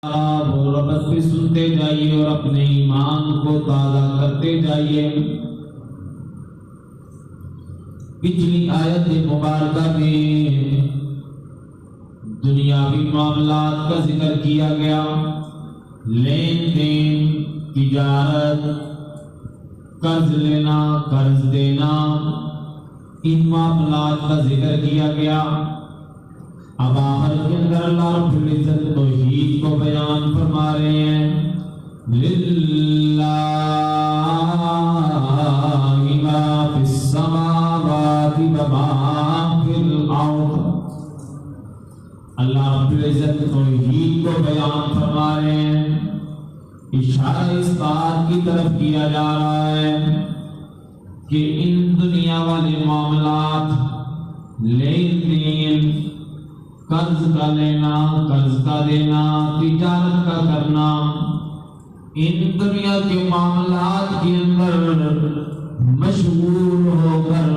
وہ ربط بھی سنتے جائیے اور اپنے ایمان کو تازہ کرتے جائیے۔ پچھلی آیت مبارکہ میں دنیاوی معاملات کا ذکر کیا گیا، لین دین، تجارت، قرض لینا، قرض دینا، ان معاملات کا ذکر کیا گیا۔ اب آخر کے اندر اللہ رب العزت توحید کو بیان فرما رہے ہیں، للہ ما فی السماوات وما فی الارض۔ اللہ رب العزت توحید کو بیان فرما رہے ہیں، اشارہ اس بات کی طرف کیا جا رہا ہے کہ ان دنیا والے معاملات، لین دین، قرض کا لینا، قرض کا دینا، تجارت کا کرنا، ان دنیا کے معاملات کے اندر مشغول ہو کر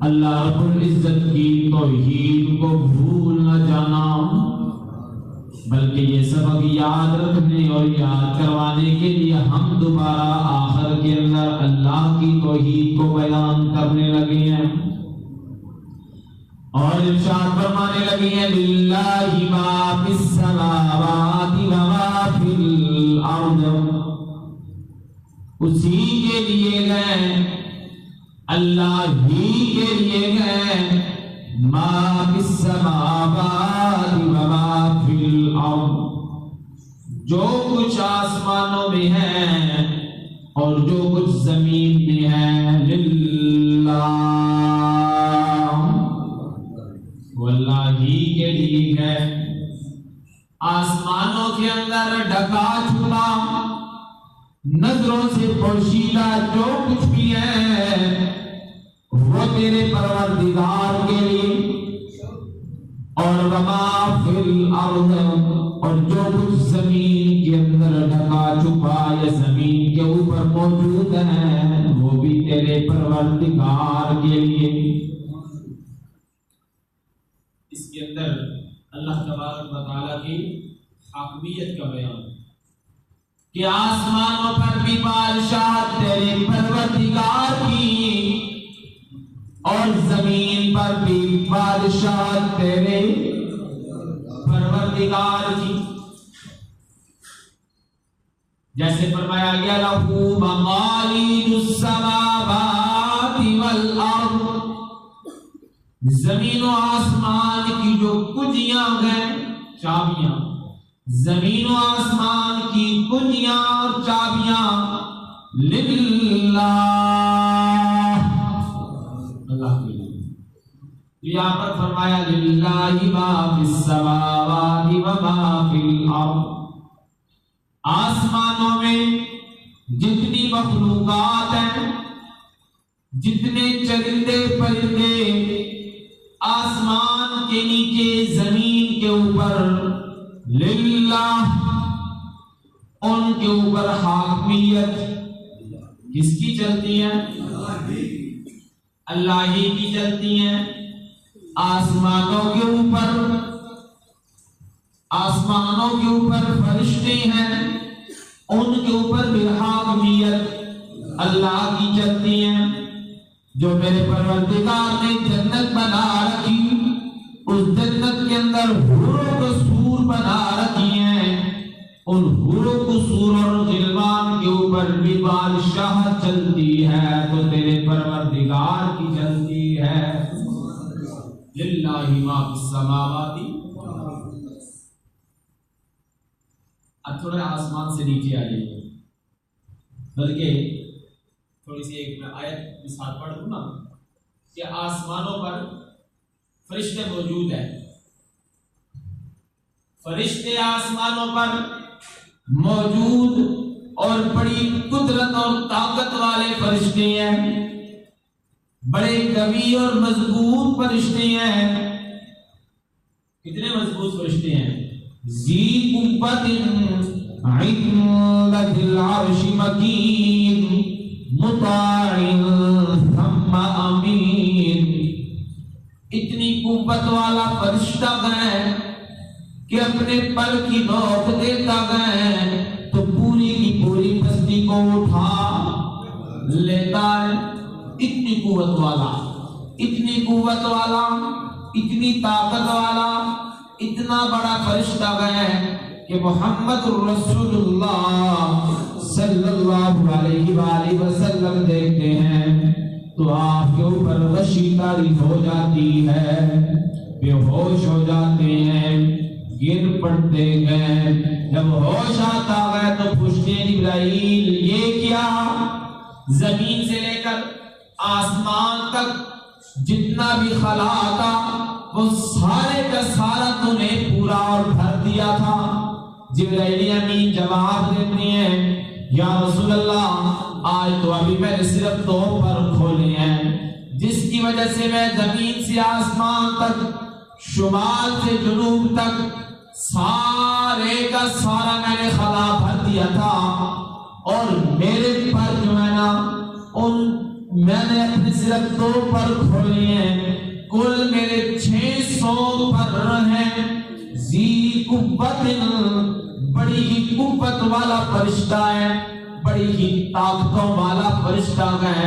اللہ رب العزت کی توحید کو بھول نہ جانا، بلکہ یہ سبق یاد رکھنے اور یاد کروانے کے لیے ہم دوبارہ آخر کے اندر اللہ کی توحید کو بیان کرنے لگے ہیں اور ارشاد فرمانے لگے ہیں، للہ ما فی السماوات وما فی الارض۔ اسی کے لیے گئے، اللہ ہی کے لیے گئے، ما فی السماوات وما فی الارض، جو کچھ آسمانوں میں ہے اور جو کچھ زمین میں ہے، للہ، وہ اللہ ہی کے لیے ہے۔ آسمانوں کے اندر ڈھکا چھپا، نظروں سے پوشیدہ جو کچھ بھی ہے وہ تیرے پروردگار کے لیے، اور وما فی الارض، اور جو کچھ زمین کے اندر ڈھکا چھپا یا زمین کے اوپر موجود ہے وہ بھی تیرے پروردگار کے لیے۔ اس کے اندر اللہ تبارک و تعالیٰ کی حاکمیت کا بیان کہ آسمانوں پر بھی بادشاہ تیرے پروردگار کی اور زمین پر بھی بادشاہ تیرے پروردگار کی۔ جیسے فرمایا گیا، لَهُ مَقَالِيدُ السَّمَاوَاتِ وَالْأَرْضِ، زمین و آسمان کی جو کنجیاں ہیں، چابیاں، زمین و آسمان کی کنجیاں اور چابیاں، للہ، اللہ کے لیے۔ یہاں پر فرمایا، للہ ما فی السماوات وما فی الارض، آسمانوں میں جتنی مخلوقات ہیں، جتنے چرندے پرندے آسمان کے نیچے، زمین کے اوپر، للہ، ان کے اوپر حاکمیت کس کی چلتی ہے؟ اللہ ہی کی چلتی ہیں۔ آسمانوں کے اوپر فرشتے ہیں، ان کے اوپر بھی حاکمیت اللہ کی چلتی ہیں۔ جو میرے پروردگار نے جنت بنا رکھی، اس جنت کے اندر حور و قصور بنا رکھی ہیں، ان حور و قصور اور غلمان کے اوپر بھی بادشاہ چلتی ہے تو تیرے پروردگار کی چلتی ہے۔ للہ ما فی السماوات۔ اب تھوڑا آسمان سے نیچے آ جائیے، بلکہ تھوڑی سی ایک آیت مثال پڑھ دوں نا کہ آسمانوں پر فرشتے موجود ہیں، فرشتے آسمانوں پر موجود اور بڑی قدرت اور طاقت والے فرشتے ہیں، بڑے قوی اور مضبوط فرشتے ہیں۔ کتنے مضبوط فرشتے ہیں؟ ذی قوت عند ذی العرش مکین مطاع ثم امین۔ اتنی قوت والا فرشتہ ہے کہ اپنے پر کی نوک دیتا گئے تو پوری کی پوری بستی کو اٹھا لیتا ہے. اتنی قوت والا، اتنی قوت والا، اتنی طاقت والا، اتنا بڑا فرشتہ گئے کہ محمد رسول اللہ صلی اللہ علیہ وآلہ وسلم دیکھتے ہیں تو آپ کے اوپر غشی طاری ہو جاتی ہے، بے ہوش ہو جاتے ہیں، گر پڑتے گئے. جب ہوش آتا گئے تو پوچھتے جبرائیل یہ کیا؟ زمین سے لے کر آسمان تک جتنا بھی خلا تھا وہ سارے کا سارا تو نے پورا اور بھر دیا تھا. جبرائیل امین جواب دیتے ہیں یا رسول اللہ آج تو ابھی میں نے صرف 2 پر کھولے ہیں جس کی وجہ سے میں زمین سے آسمان تک، شمال سے جنوب تک سارے کا سارا میں نے خلا بھر دیا تھا. اور میرے پر جو ہے نا میں نے اپنے صرف 2 پر کھولے ہیں، کل میرے 600 پر ہیں. ذی قوت، بڑی ہی قوت والا فرشتہ ہے، بڑی ہی طاقتوں والا فرشتہ ہے.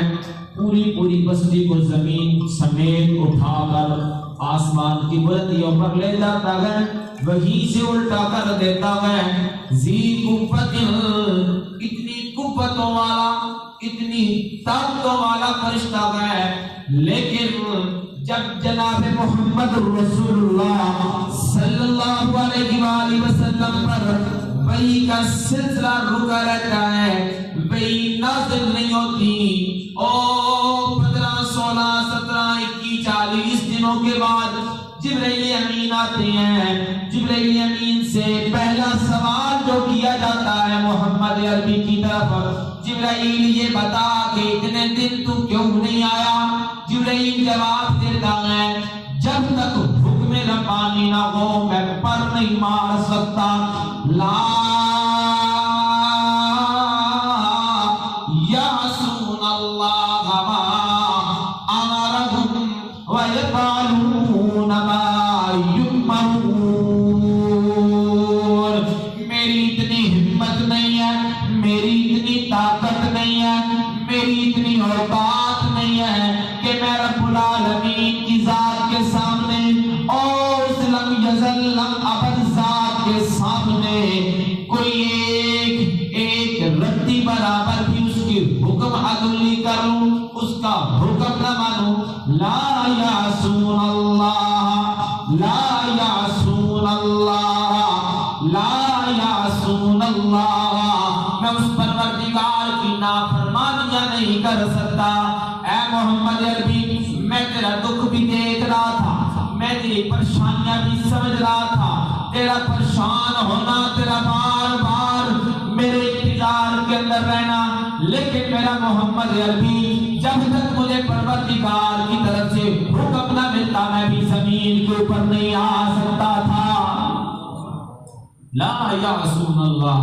پوری بستی کو زمین سمیت اٹھا کر آسمان کی بلندیوں پر لے جاتا ہے، وہیں سے الٹا کر دیتا ہے. ذی قوت، اتنی قوتوں والا، اتنی طاقتوں والا فرشتہ ہے. لیکن جب جناب محمد رسول اللہ صلی اللہ علیہ وآلہ وسلم پر وحی کا سلسلہ رکا رہتا ہے، وحی نازل نہیں ہوتی، 15 16 17 21 40 دنوں کے بعد جبرائیل امین آتے ہیں. جبرائیل امین سے پہلا سوال جو کیا جاتا ہے محمد عربی کی طرف، جبرائیل یہ بتا کہ اتنے دن تو کیوں نہیں آیا؟ جبرائیل جواب دیتا ہے جب تک حکم ربانی نہ ہو میں پر نہیں مار سکتا. لا یعصون اللہ ما امرهم ویفعلون ما یؤمرون. میری اتنی ہمت نہیں ہے، میری اتنی طاقت نہیں ہے، میری اتنی اوقات نہیں ہے کہ میں رب العالمین کی ذات کے سامنے اور اس لم یزل لم ابد ذات کے سامنے کوئی ایک رتی برابر بھی اس کی حکم عدلی کروں، اس کا حکم نہ مانوں. لا یعصون اللہ، لا یعصون اللہ، لا یعصون اللہ. میں اس پروردگار کی نافرمانیاں نہیں کر سکتا. اے محمد عربی میں تیرا دکھ بھی دیکھ رہا تھا، میں تیری پریشانیاں بھی سمجھ رہا تھا، تیرا پریشان ہونا، تیرا بار بار میرے انتظار کے اندر رہنا. لیکن میرا محمد عربی جب تک مجھے پروردگار کی طرف سے حکم نہ ملتا میں بھی زمین کے اوپر نہیں آ سکتا تھا. لا یعصون اللہ.